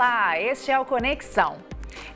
Olá, este é o Conexão.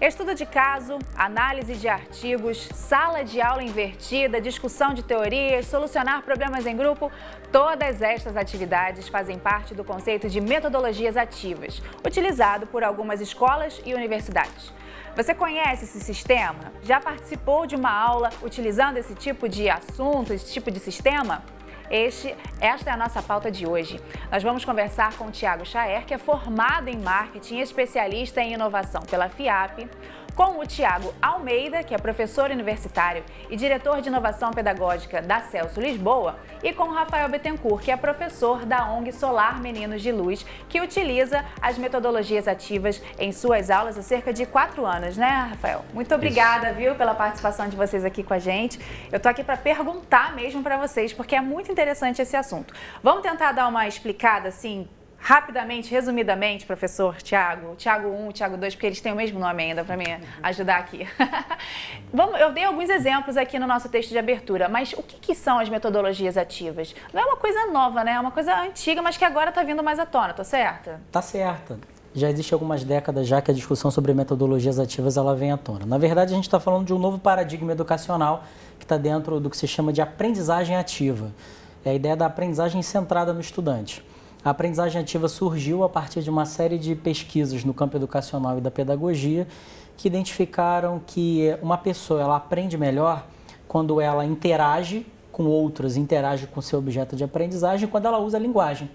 Estudo de caso, análise de artigos, sala de aula invertida, discussão de teorias, solucionar problemas em grupo, todas estas atividades fazem parte do conceito de metodologias ativas, utilizado por algumas escolas e universidades. Você conhece esse sistema? Já participou de uma aula utilizando esse tipo de assunto, esse tipo de sistema? Esta é a nossa pauta de hoje. Nós vamos conversar com o Thiago Chaer, que é formado em marketing, especialista em inovação pela FIAP, com o Thiago Almeida, que é professor universitário e diretor de inovação pedagógica da Celso Lisboa, e com o Rafael Bittencourt, que é professor da ONG Solar Meninos de Luz, que utiliza as metodologias ativas em suas aulas há cerca de 4 anos, né, Rafael? Muito obrigada, viu, pela participação de vocês aqui com a gente. Eu tô aqui para perguntar mesmo para vocês, porque é muito interessante esse assunto. Vamos tentar dar uma explicada, assim, rapidamente, resumidamente, professor Thiago, Thiago 1, Thiago 2, porque eles têm o mesmo nome ainda para me ajudar aqui. Eu dei alguns exemplos aqui no nosso texto de abertura, mas o que são as metodologias ativas? Não é uma coisa nova, né? É uma coisa antiga, mas que agora está vindo mais à tona, tô certa? Tá certa. Já existe algumas décadas já que a discussão sobre metodologias ativas ela vem à tona. Na verdade, a gente está falando de um novo paradigma educacional que está dentro do que se chama de aprendizagem ativa. É a ideia da aprendizagem centrada no estudante. A aprendizagem ativa surgiu a partir de uma série de pesquisas no campo educacional e da pedagogia que identificaram que uma pessoa ela aprende melhor quando ela interage com outras, interage com seu objeto de aprendizagem, quando ela usa a linguagem.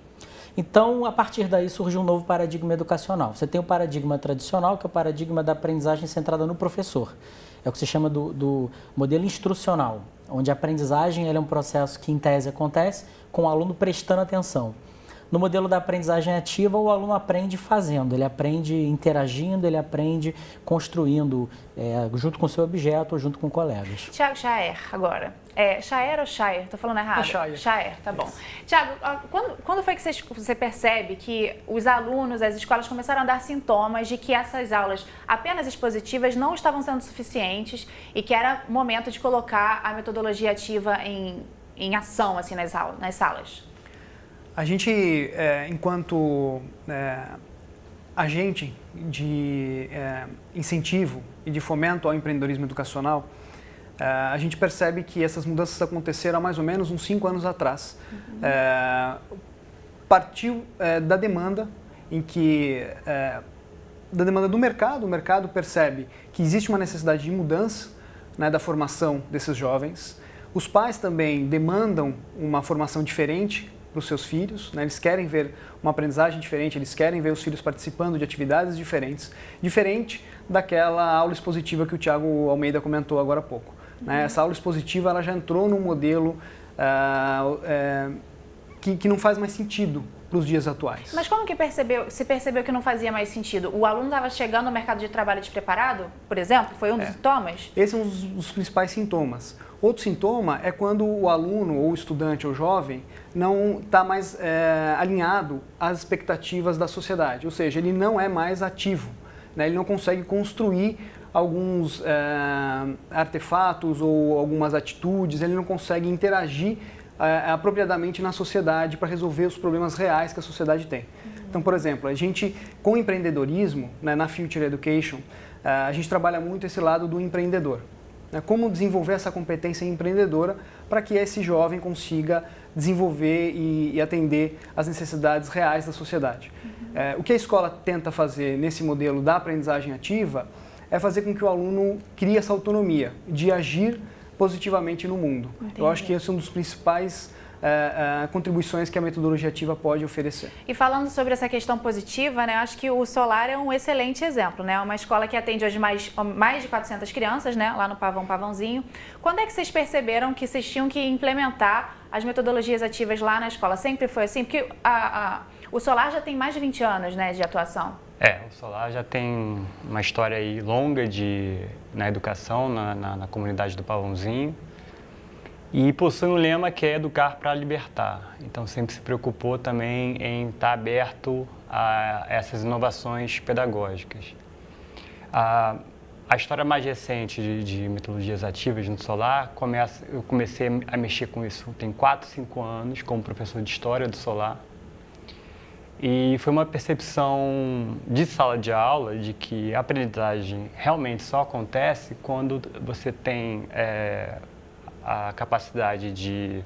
Então, a partir daí surgiu um novo paradigma educacional. Você tem o paradigma tradicional, que é o paradigma da aprendizagem centrada no professor. É o que se chama do modelo instrucional, onde a aprendizagem é um processo que, em tese, acontece com o aluno prestando atenção. No modelo da aprendizagem ativa, o aluno aprende fazendo, ele aprende interagindo, ele aprende construindo junto com o seu objeto ou junto com colegas. Thiago Chaer, agora. Chaer ou Chaer? Estou falando errado? Chaer. Chaer, tá bom. Thiago, quando foi que você percebe que os alunos, as escolas começaram a dar sintomas de que essas aulas apenas expositivas não estavam sendo suficientes e que era momento de colocar a metodologia ativa em ação assim, nas salas? A gente, enquanto agente de incentivo e de fomento ao empreendedorismo educacional, a gente percebe que essas mudanças aconteceram há mais ou menos uns 5 anos atrás. Partiu da demanda da demanda do mercado. O mercado percebe que existe uma necessidade de mudança, né, da formação desses jovens. Os pais também demandam uma formação diferente para os seus filhos, né? Eles querem ver uma aprendizagem diferente, eles querem ver os filhos participando de atividades diferente daquela aula expositiva que o Thiago Almeida comentou agora há pouco. Né? Essa aula expositiva ela já entrou num modelo que não faz mais sentido para os dias atuais. Mas como que se percebeu que não fazia mais sentido? O aluno estava chegando no mercado de trabalho despreparado, por exemplo? Foi um dos sintomas? Esse é um dos principais sintomas. Outro sintoma é quando o aluno, ou o estudante, ou o jovem, não está mais alinhado às expectativas da sociedade, ou seja, ele não é mais ativo, né? Ele não consegue construir alguns artefatos ou algumas atitudes, ele não consegue interagir apropriadamente na sociedade para resolver os problemas reais que a sociedade tem. Então, por exemplo, a gente, com o empreendedorismo, né, na Future Education, a gente trabalha muito esse lado do empreendedor. Como desenvolver essa competência empreendedora para que esse jovem consiga desenvolver e atender às necessidades reais da sociedade. O que a escola tenta fazer nesse modelo da aprendizagem ativa é fazer com que o aluno crie essa autonomia de agir positivamente no mundo. Entendi. Eu acho que esse é um dos principais contribuições que a metodologia ativa pode oferecer. E falando sobre essa questão positiva, né, acho que o Solar é um excelente exemplo, né? Uma escola que atende hoje mais de 400 crianças, né, lá no Pavãozinho. Quando é que vocês perceberam que vocês tinham que implementar as metodologias ativas lá na escola? Sempre foi assim? Porque o Solar já tem mais de 20 anos, né, de atuação. O Solar já tem uma história aí longa na educação, na comunidade do Pavãozinho. E possui um lema que é educar para libertar. Então sempre se preocupou também em estar aberto a essas inovações pedagógicas. A história mais recente de metodologias ativas no Solar, eu comecei a mexer com isso tem 4, 5 anos como professor de História do Solar. E foi uma percepção de sala de aula de que a aprendizagem realmente só acontece quando você tem a capacidade de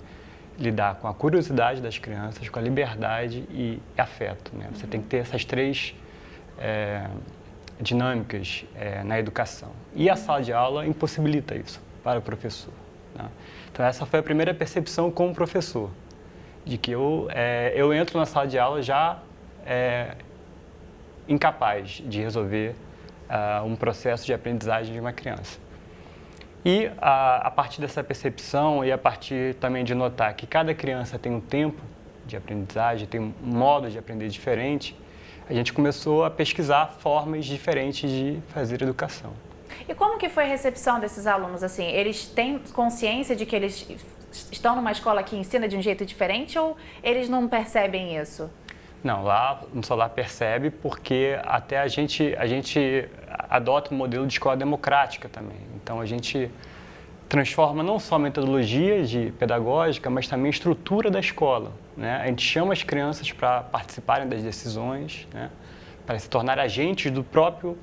lidar com a curiosidade das crianças, com a liberdade e afeto, né? Você tem que ter essas três dinâmicas na educação. E a sala de aula impossibilita isso para o professor, né? Então essa foi a primeira percepção como professor, de que eu entro na sala de aula já incapaz de resolver um processo de aprendizagem de uma criança. E a partir dessa percepção e a partir também de notar que cada criança tem um tempo de aprendizagem, tem um modo de aprender diferente, a gente começou a pesquisar formas diferentes de fazer educação. E como que foi a recepção desses alunos? Assim, eles têm consciência de que eles estão numa escola que ensina de um jeito diferente ou eles não percebem isso? Não, lá no Solar percebe porque até a gente adota um modelo de escola democrática também. Então a gente transforma não só a metodologia pedagógica, mas também a estrutura da escola, né? A gente chama as crianças para participarem das decisões, né? Para se tornar agentes do próprio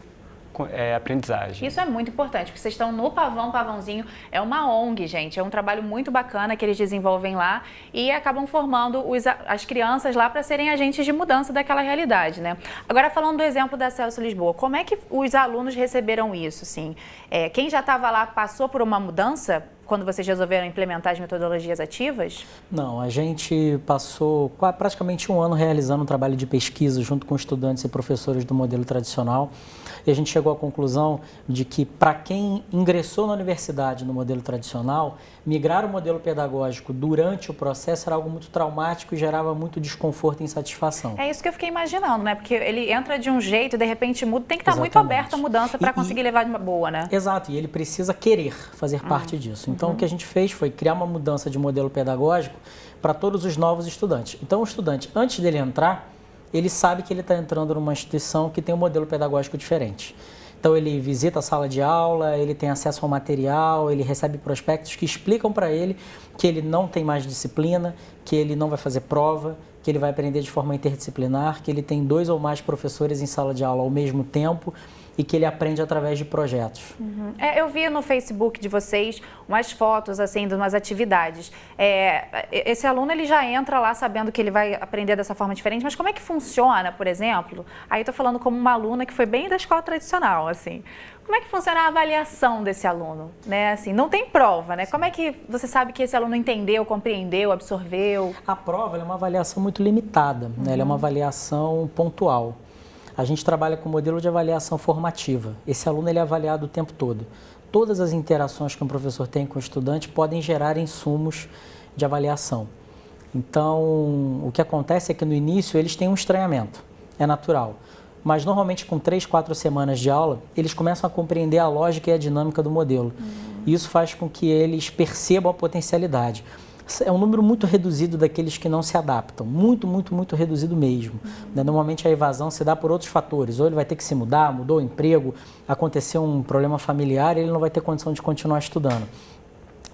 aprendizagem. Isso é muito importante, porque vocês estão no Pavãozinho, é uma ONG, gente, é um trabalho muito bacana que eles desenvolvem lá e acabam formando as crianças lá para serem agentes de mudança daquela realidade, né? Agora, falando do exemplo da Celso Lisboa, como é que os alunos receberam isso, assim? Quem já estava lá passou por uma mudança quando vocês resolveram implementar as metodologias ativas? Não, a gente passou praticamente um ano realizando um trabalho de pesquisa junto com estudantes e professores do modelo tradicional. E a gente chegou à conclusão de que, para quem ingressou na universidade no modelo tradicional, migrar o modelo pedagógico durante o processo era algo muito traumático e gerava muito desconforto e insatisfação. É isso que eu fiquei imaginando, né? Porque ele entra de um jeito, de repente muda, tem que estar muito aberto à mudança para conseguir levar de uma boa, né? Exato, e ele precisa querer fazer parte disso. Então, o que a gente fez foi criar uma mudança de modelo pedagógico para todos os novos estudantes. Então, o estudante, antes dele entrar, ele sabe que ele está entrando numa instituição que tem um modelo pedagógico diferente. Então, ele visita a sala de aula, ele tem acesso ao material, ele recebe prospectos que explicam para ele que ele não tem mais disciplina, que ele não vai fazer prova, que ele vai aprender de forma interdisciplinar, que ele tem 2 ou mais professores em sala de aula ao mesmo tempo e que ele aprende através de projetos. Eu vi no Facebook de vocês umas fotos assim de umas atividades. Esse aluno ele já entra lá sabendo que ele vai aprender dessa forma diferente, mas como é que funciona, por exemplo? Aí eu tô falando como uma aluna que foi bem da escola tradicional, assim. Como é que funciona a avaliação desse aluno, né? Assim, não tem prova, né? Como é que você sabe que esse aluno entendeu, compreendeu, absorveu? A prova é uma avaliação muito limitada, né? Ela é uma avaliação pontual. A gente trabalha com o modelo de avaliação formativa. Esse aluno ele é avaliado o tempo todo. Todas as interações que um professor tem com o estudante podem gerar insumos de avaliação. Então, o que acontece é que no início eles têm um estranhamento, é natural. Mas normalmente com 3, 4 semanas de aula, eles começam a compreender a lógica e a dinâmica do modelo. E isso faz com que eles percebam a potencialidade. É um número muito reduzido daqueles que não se adaptam, muito reduzido mesmo. Normalmente a evasão se dá por outros fatores, ou ele vai ter que se mudar, mudou o emprego, aconteceu um problema familiar e ele não vai ter condição de continuar estudando.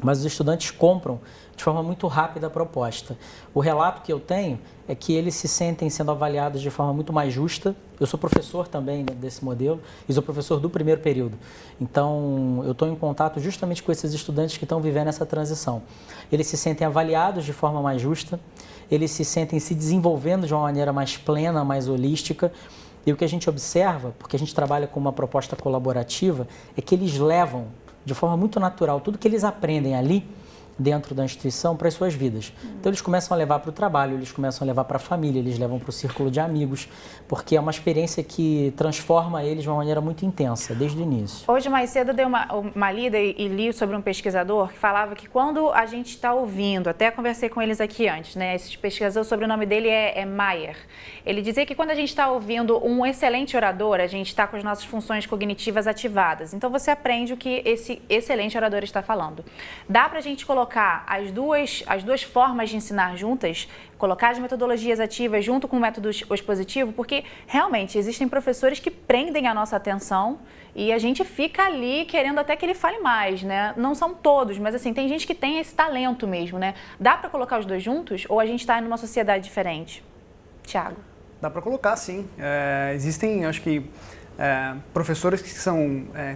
Mas os estudantes compram de forma muito rápida a proposta. O relato que eu tenho é que eles se sentem sendo avaliados de forma muito mais justa. Eu sou professor também desse modelo e sou professor do primeiro período. Então, eu estou em contato justamente com esses estudantes que estão vivendo essa transição. Eles se sentem avaliados de forma mais justa, eles se sentem se desenvolvendo de uma maneira mais plena, mais holística. E o que a gente observa, porque a gente trabalha com uma proposta colaborativa, é que eles levam de forma muito natural tudo que eles aprendem ali dentro da instituição para as suas vidas. Então eles começam a levar para o trabalho, eles começam a levar para a família, eles levam para o círculo de amigos, porque é uma experiência que transforma eles de uma maneira muito intensa, desde o início. Hoje mais cedo eu dei uma lida e li sobre um pesquisador que falava que quando a gente está ouvindo, até conversei com eles aqui antes, né? Esse pesquisador, o sobrenome dele é Maier. Ele dizia que quando a gente está ouvindo um excelente orador, a gente está com as nossas funções cognitivas ativadas. Então você aprende o que esse excelente orador está falando. Dá para a gente colocar as duas formas de ensinar juntas, colocar as metodologias ativas junto com o método expositivo, porque realmente existem professores que prendem a nossa atenção e a gente fica ali querendo até que ele fale mais, né? Não são todos, mas assim, tem gente que tem esse talento mesmo, né? Dá para colocar os dois juntos ou a gente está em uma sociedade diferente? Tiago? Dá para colocar, sim. Existem, acho que, professores que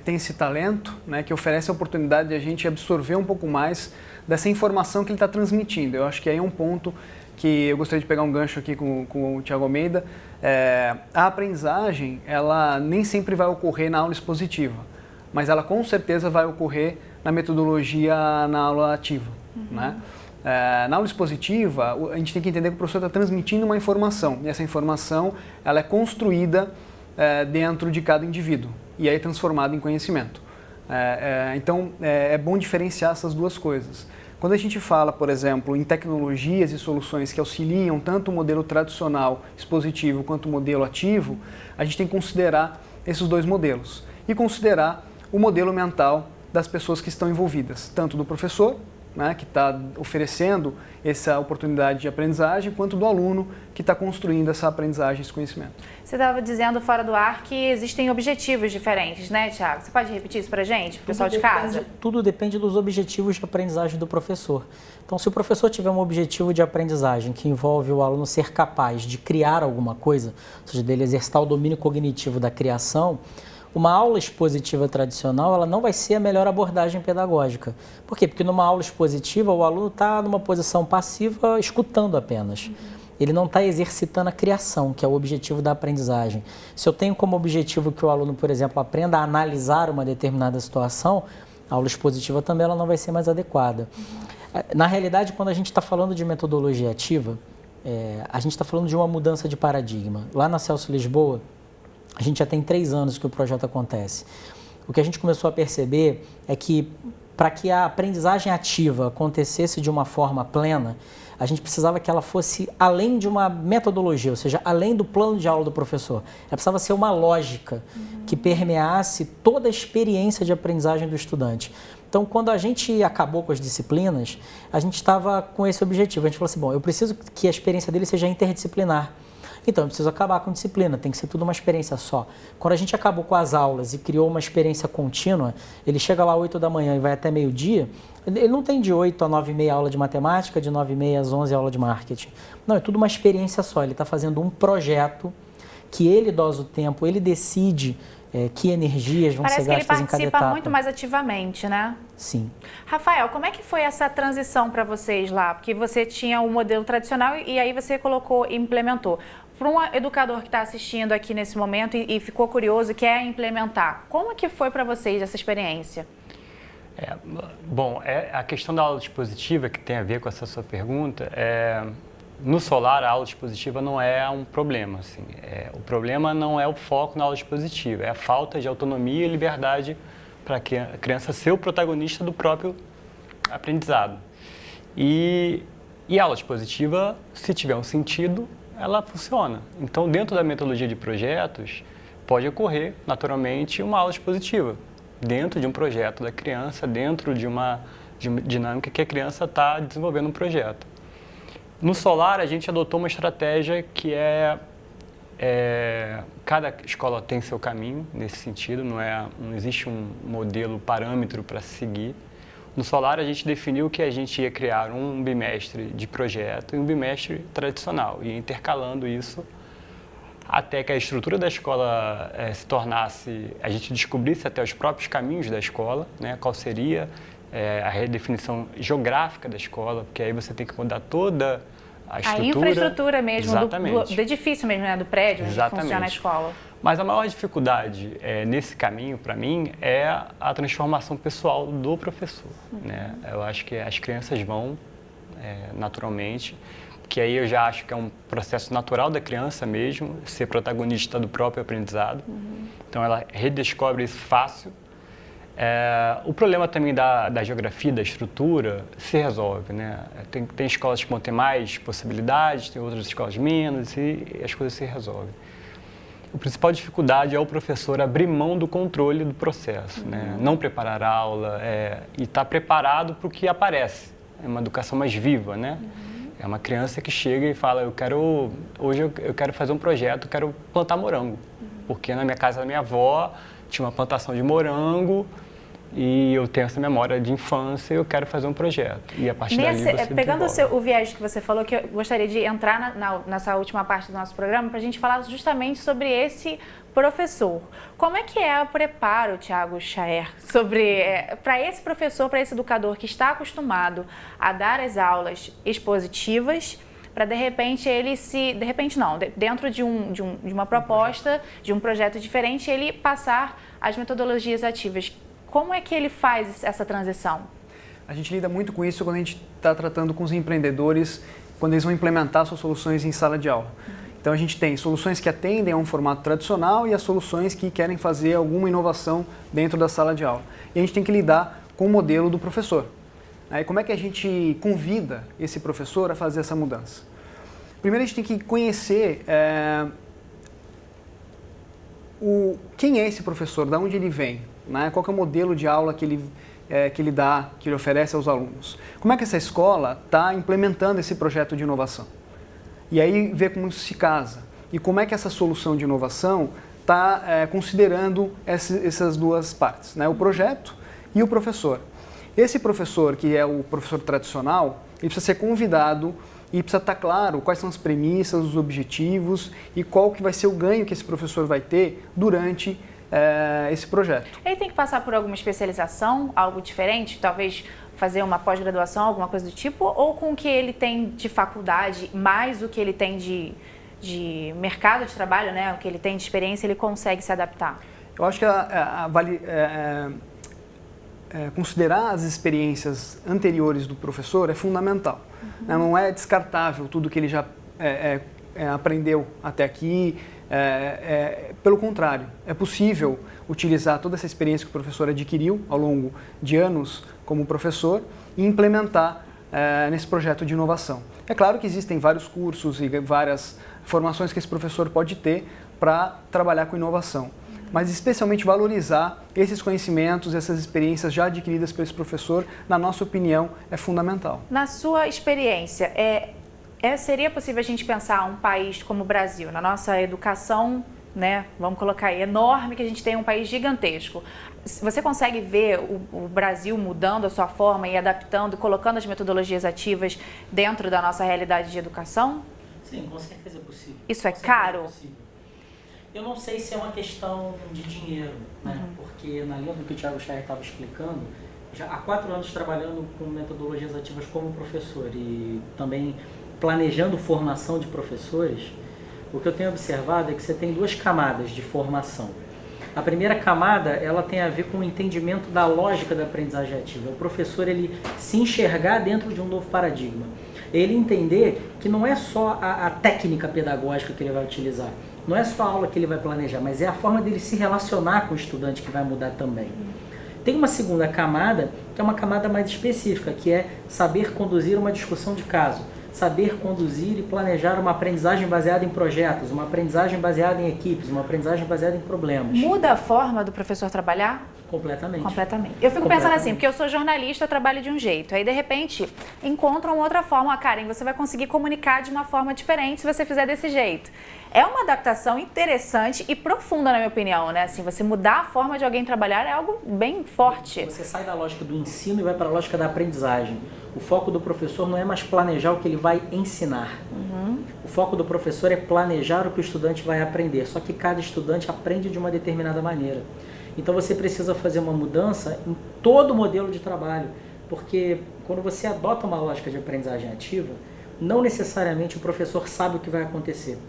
têm esse talento, né, que oferecem a oportunidade de a gente absorver um pouco mais dessa informação que ele está transmitindo. Eu acho que aí é um ponto que eu gostaria de pegar um gancho aqui com o Thiago Almeida. A aprendizagem, ela nem sempre vai ocorrer na aula expositiva, mas ela com certeza vai ocorrer na metodologia na aula ativa, né? Na aula expositiva, a gente tem que entender que o professor está transmitindo uma informação, e essa informação ela é construída dentro de cada indivíduo, e aí transformada em conhecimento. Então, é bom diferenciar essas duas coisas. Quando a gente fala, por exemplo, em tecnologias e soluções que auxiliam tanto o modelo tradicional expositivo quanto o modelo ativo, a gente tem que considerar esses dois modelos e considerar o modelo mental das pessoas que estão envolvidas, tanto do professor, né, que está oferecendo essa oportunidade de aprendizagem, quanto do aluno que está construindo essa aprendizagem, esse conhecimento. Você estava dizendo fora do ar que existem objetivos diferentes, né, Thiago? Você pode repetir isso para a gente, pro pessoal de casa? Tudo depende dos objetivos de aprendizagem do professor. Então, se o professor tiver um objetivo de aprendizagem que envolve o aluno ser capaz de criar alguma coisa, ou seja, dele exercitar o domínio cognitivo da criação, uma aula expositiva tradicional ela não vai ser a melhor abordagem pedagógica. Por quê? Porque numa aula expositiva o aluno está numa posição passiva escutando apenas. Ele não está exercitando a criação, que é o objetivo da aprendizagem. Se eu tenho como objetivo que o aluno, por exemplo, aprenda a analisar uma determinada situação, a aula expositiva também ela não vai ser mais adequada. Na realidade, quando a gente está falando de metodologia ativa, a gente está falando de uma mudança de paradigma. Lá na Celso Lisboa, a gente já tem 3 anos que o projeto acontece. O que a gente começou a perceber é que para que a aprendizagem ativa acontecesse de uma forma plena, a gente precisava que ela fosse além de uma metodologia, ou seja, além do plano de aula do professor. Ela precisava ser uma lógica que permeasse toda a experiência de aprendizagem do estudante. Então, quando a gente acabou com as disciplinas, a gente estava com esse objetivo. A gente falou assim, bom, eu preciso que a experiência dele seja interdisciplinar. Então, eu preciso acabar com disciplina, tem que ser tudo uma experiência só. Quando a gente acabou com as aulas e criou uma experiência contínua, ele chega lá às 8 da manhã e vai até meio-dia, ele não tem de 8 a 9h30 aula de matemática, de 9h30 às 11 aula de marketing. Não, é tudo uma experiência só, ele está fazendo um projeto que ele dosa o tempo, ele decide que energias vão ser gastas em cada etapa. Parece que ele participa muito mais ativamente, né? Sim. Rafael, como é que foi essa transição para vocês lá? Porque você tinha o modelo tradicional e aí você colocou e implementou. Para um educador que está assistindo aqui nesse momento e ficou curioso e quer implementar, como que foi para vocês essa experiência? A questão da aula dispositiva, que tem a ver com essa sua pergunta, no Solar a aula dispositiva não é um problema. Assim, o problema não é o foco na aula dispositiva, é a falta de autonomia e liberdade para a criança ser o protagonista do próprio aprendizado. E a aula dispositiva, se tiver um sentido, ela funciona. Então, dentro da metodologia de projetos, pode ocorrer, naturalmente, uma aula expositiva, dentro de um projeto da criança, dentro de uma dinâmica que a criança está desenvolvendo um projeto. No Solar, a gente adotou uma estratégia que cada escola tem seu caminho nesse sentido, não existe um modelo parâmetro para seguir. No Solar, a gente definiu que a gente ia criar um bimestre de projeto e um bimestre tradicional, e intercalando isso até que a estrutura da escola se tornasse, a gente descobrisse até os próprios caminhos da escola, né, qual seria a redefinição geográfica da escola, porque aí você tem que mudar toda a estrutura. A infraestrutura mesmo, do edifício mesmo, né, do prédio onde funciona a escola. Mas a maior dificuldade nesse caminho, para mim, é a transformação pessoal do professor. Né? Eu acho que as crianças vão, naturalmente, que aí eu já acho que é um processo natural da criança mesmo, ser protagonista do próprio aprendizado. Então, ela redescobre isso fácil. O problema também da geografia, da estrutura, se resolve. Né? Tem escolas que vão ter mais possibilidades, tem outras escolas menos, e as coisas se resolvem. A principal dificuldade é o professor abrir mão do controle do processo, né? Não preparar a aula e estar preparado para o que aparece. É uma educação mais viva, né? É uma criança que chega e fala, hoje eu quero fazer um projeto, eu quero plantar morango. Porque na minha casa da minha avó tinha uma plantação de morango e eu tenho essa memória de infância e eu quero fazer um projeto. E a partir dali você pegando o viés que você falou, que eu gostaria de entrar nessa última parte do nosso programa para a gente falar justamente sobre esse professor. Como é que é o preparo, Thiago Chaer, para esse professor, para esse educador que está acostumado a dar as aulas expositivas, para de repente dentro de uma proposta, de um projeto diferente, ele passar as metodologias ativas. Como é que ele faz essa transição? A gente lida muito com isso quando a gente está tratando com os empreendedores, quando eles vão implementar suas soluções em sala de aula. Então a gente tem soluções que atendem a um formato tradicional e as soluções que querem fazer alguma inovação dentro da sala de aula. E a gente tem que lidar com o modelo do professor. E como é que a gente convida esse professor a fazer essa mudança? Primeiro a gente tem que conhecer quem é esse professor, de onde ele vem, né? Qual que é o modelo de aula que ele dá, que ele oferece aos alunos. Como é que essa escola está implementando esse projeto de inovação? E aí ver como isso se casa. E como é que essa solução de inovação está considerando essas duas partes, né? O projeto e o professor. Esse professor, que é o professor tradicional, ele precisa ser convidado e precisa estar claro quais são as premissas, os objetivos e qual que vai ser o ganho que esse professor vai ter durante esse projeto. Ele tem que passar por alguma especialização, algo diferente, talvez fazer uma pós-graduação, alguma coisa do tipo, ou com o que ele tem de faculdade, mais o que ele tem de mercado de trabalho, né, o que ele tem de experiência, ele consegue se adaptar? Eu acho que considerar as experiências anteriores do professor é fundamental. Não é descartável tudo que ele já aprendeu até aqui. Pelo contrário, é possível utilizar toda essa experiência que o professor adquiriu ao longo de anos como professor e implementar nesse projeto de inovação. É claro que existem vários cursos e várias formações que esse professor pode ter para trabalhar com inovação, mas especialmente valorizar esses conhecimentos, essas experiências já adquiridas por esse professor, na nossa opinião, é fundamental. Na sua experiência, seria possível a gente pensar um país como o Brasil, na nossa educação, né, vamos colocar aí, enorme, que a gente tem um país gigantesco. Você consegue ver o Brasil mudando a sua forma e adaptando, colocando as metodologias ativas dentro da nossa realidade de educação? Sim, com certeza é possível. Isso é caro? Eu não sei se é uma questão de dinheiro, né? Porque na linha do que o Thiago Chaer estava explicando, já há 4 anos trabalhando com metodologias ativas como professor e também planejando formação de professores, o que eu tenho observado é que você tem 2 camadas de formação. A primeira camada, ela tem a ver com o entendimento da lógica da aprendizagem ativa. O professor, ele se enxergar dentro de um novo paradigma. Ele entender que não é só a técnica pedagógica que ele vai utilizar, não é só a aula que ele vai planejar, mas é a forma dele se relacionar com o estudante que vai mudar também. Tem uma segunda camada, que é uma camada mais específica, que é saber conduzir uma discussão de caso, saber conduzir e planejar uma aprendizagem baseada em projetos, uma aprendizagem baseada em equipes, uma aprendizagem baseada em problemas. Muda a forma do professor trabalhar? Completamente. Completamente. Eu fico pensando assim, porque eu sou jornalista, eu trabalho de um jeito. Aí, de repente, encontram outra forma. Karen, você vai conseguir comunicar de uma forma diferente se você fizer desse jeito. É uma adaptação interessante e profunda, na minha opinião, né? Assim, você mudar a forma de alguém trabalhar é algo bem forte. Você sai da lógica do ensino e vai para a lógica da aprendizagem. O foco do professor não é mais planejar o que ele vai ensinar. O foco do professor é planejar o que o estudante vai aprender. Só que cada estudante aprende de uma determinada maneira. Então você precisa fazer uma mudança em todo o modelo de trabalho. Porque quando você adota uma lógica de aprendizagem ativa, não necessariamente o professor sabe o que vai acontecer.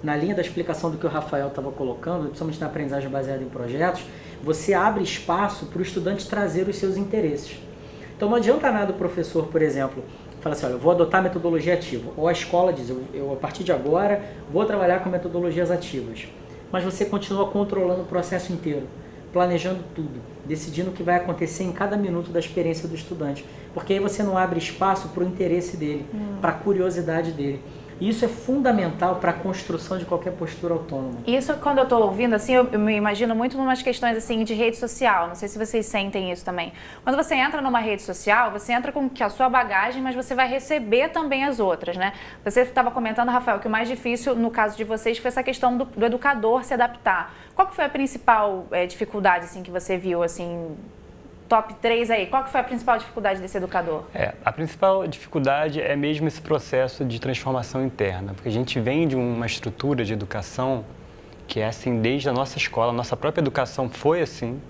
Na linha da explicação do que o Rafael estava colocando, principalmente na aprendizagem baseada em projetos, você abre espaço para o estudante trazer os seus interesses. Então não adianta nada o professor, por exemplo, falar assim, olha, eu vou adotar metodologia ativa. Ou a escola diz, eu a partir de agora vou trabalhar com metodologias ativas. Mas você continua controlando o processo inteiro, planejando tudo, decidindo o que vai acontecer em cada minuto da experiência do estudante. Porque aí você não abre espaço para o interesse dele, para a curiosidade dele. E isso é fundamental para a construção de qualquer postura autônoma. Isso, quando eu estou ouvindo, assim, eu me imagino muito em umas questões assim, de rede social. Não sei se vocês sentem isso também. Quando você entra numa rede social, você entra com a sua bagagem, mas você vai receber também as outras, né? Você estava comentando, Rafael, que o mais difícil, no caso de vocês, foi essa questão do educador se adaptar. Qual que foi a principal dificuldade assim, que você viu, assim, top 3 aí. Qual que foi a principal dificuldade desse educador? A principal dificuldade é mesmo esse processo de transformação interna, porque a gente vem de uma estrutura de educação que é assim desde a nossa escola, a nossa própria educação foi assim.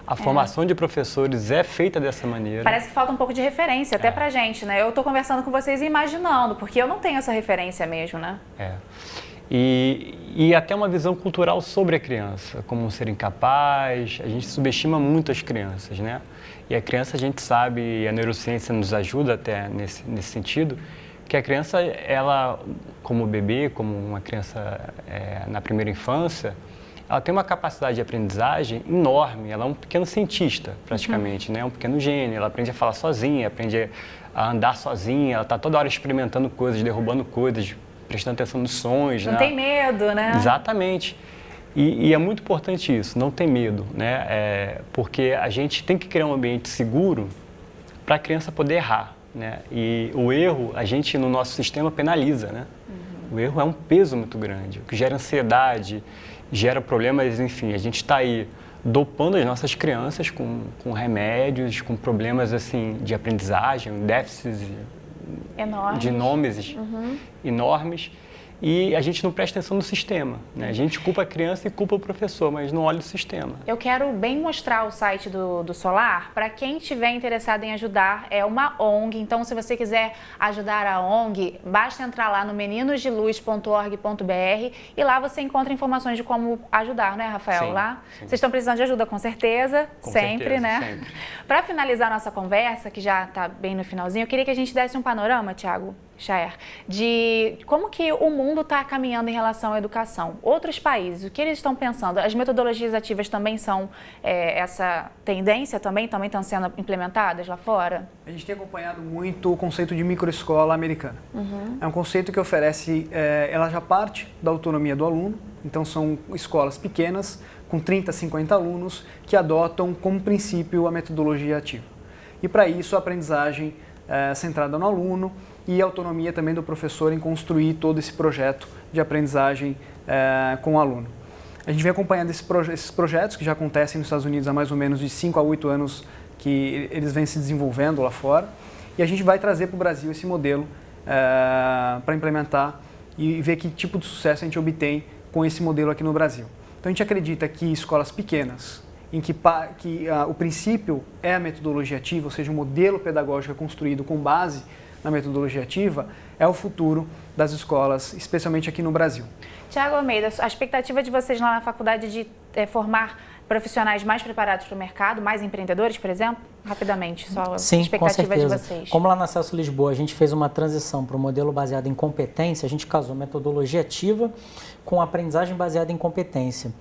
A formação de professores é feita dessa maneira. Parece que falta um pouco de referência, até pra gente, né? Eu estou conversando com vocês e imaginando, porque eu não tenho essa referência mesmo, né? E até uma visão cultural sobre a criança, como um ser incapaz. A gente subestima muito as crianças, né? E a criança, a gente sabe, e a neurociência nos ajuda até nesse sentido, que a criança, ela, como bebê, como uma criança na primeira infância, ela tem uma capacidade de aprendizagem enorme, ela é um pequeno cientista, praticamente, né? Um pequeno gênio, ela aprende a falar sozinha, aprende a andar sozinha, ela está toda hora experimentando coisas, derrubando coisas, prestando atenção nos sons. Não tem medo, né? Exatamente. E é muito importante isso, não ter medo, né? Porque a gente tem que criar um ambiente seguro para a criança poder errar, né? E o erro, a gente no nosso sistema penaliza, né? O erro é um peso muito grande, o que gera ansiedade, gera problemas, enfim, a gente está aí dopando as nossas crianças com remédios, com problemas assim de aprendizagem, déficits enormes, e a gente não presta atenção no sistema, né? A gente culpa a criança e culpa o professor, mas não olha o sistema. Eu quero bem mostrar o site do Solar para quem estiver interessado em ajudar. É uma ONG, então se você quiser ajudar a ONG, basta entrar lá no meninosdeluz.org.br e lá você encontra informações de como ajudar, né, Rafael? Sim, lá sim. Vocês estão precisando de ajuda, com certeza, Com sempre, certeza, né? sempre. Para finalizar nossa conversa, que já está bem no finalzinho, eu queria que a gente desse um panorama, Thiago Chaer, de como que o mundo está caminhando em relação à educação. Outros países, o que eles estão pensando? As metodologias ativas também são essa tendência, também estão sendo implementadas lá fora? A gente tem acompanhado muito o conceito de microescola americana. É um conceito que oferece, ela já parte da autonomia do aluno, então são escolas pequenas, com 30, 50 alunos, que adotam como princípio a metodologia ativa. E para isso a aprendizagem centrada no aluno, e a autonomia também do professor em construir todo esse projeto de aprendizagem com o aluno. A gente vem acompanhando esses projetos que já acontecem nos Estados Unidos há mais ou menos de 5 a 8 anos que eles vêm se desenvolvendo lá fora, e a gente vai trazer para o Brasil esse modelo para implementar e ver que tipo de sucesso a gente obtém com esse modelo aqui no Brasil. Então a gente acredita que escolas pequenas, em que o princípio é a metodologia ativa, ou seja, o modelo pedagógico é construído com base na metodologia ativa, é o futuro das escolas, especialmente aqui no Brasil. Tiago Almeida, a expectativa de vocês lá na faculdade de formar profissionais mais preparados para o mercado, mais empreendedores, por exemplo? Rapidamente, só a expectativa de vocês. Como lá na Celso Lisboa a gente fez uma transição para um modelo baseado em competência, a gente casou metodologia ativa com aprendizagem baseada em competência.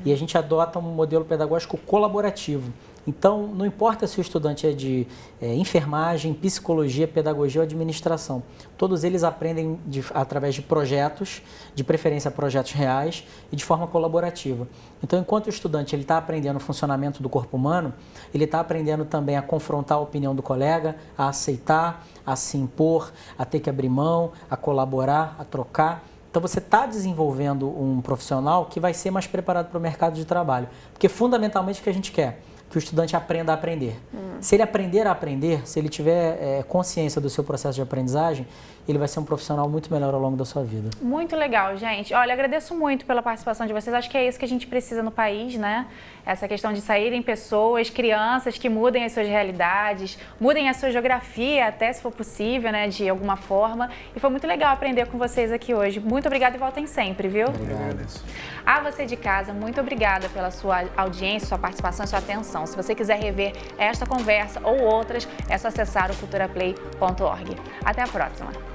E a gente adota um modelo pedagógico colaborativo. Então, não importa se o estudante é de enfermagem, psicologia, pedagogia ou administração. Todos eles aprendem através de projetos, de preferência projetos reais e de forma colaborativa. Então, enquanto o estudante está aprendendo o funcionamento do corpo humano, ele está aprendendo também a confrontar a opinião do colega, a aceitar, a se impor, a ter que abrir mão, a colaborar, a trocar. Então, você está desenvolvendo um profissional que vai ser mais preparado para o mercado de trabalho. Porque, fundamentalmente, o que a gente quer? Que o estudante aprenda a aprender. Se ele aprender a aprender, se ele tiver consciência do seu processo de aprendizagem, ele vai ser um profissional muito melhor ao longo da sua vida. Muito legal, gente. Olha, agradeço muito pela participação de vocês. Acho que é isso que a gente precisa no país, né? Essa questão de saírem pessoas, crianças que mudem as suas realidades, mudem a sua geografia até, se for possível, né? De alguma forma. E foi muito legal aprender com vocês aqui hoje. Muito obrigada e voltem sempre, viu? Obrigado. A você de casa, muito obrigada pela sua audiência, sua participação e sua atenção. Se você quiser rever esta conversa ou outras, é só acessar o futuraplay.org. Até a próxima!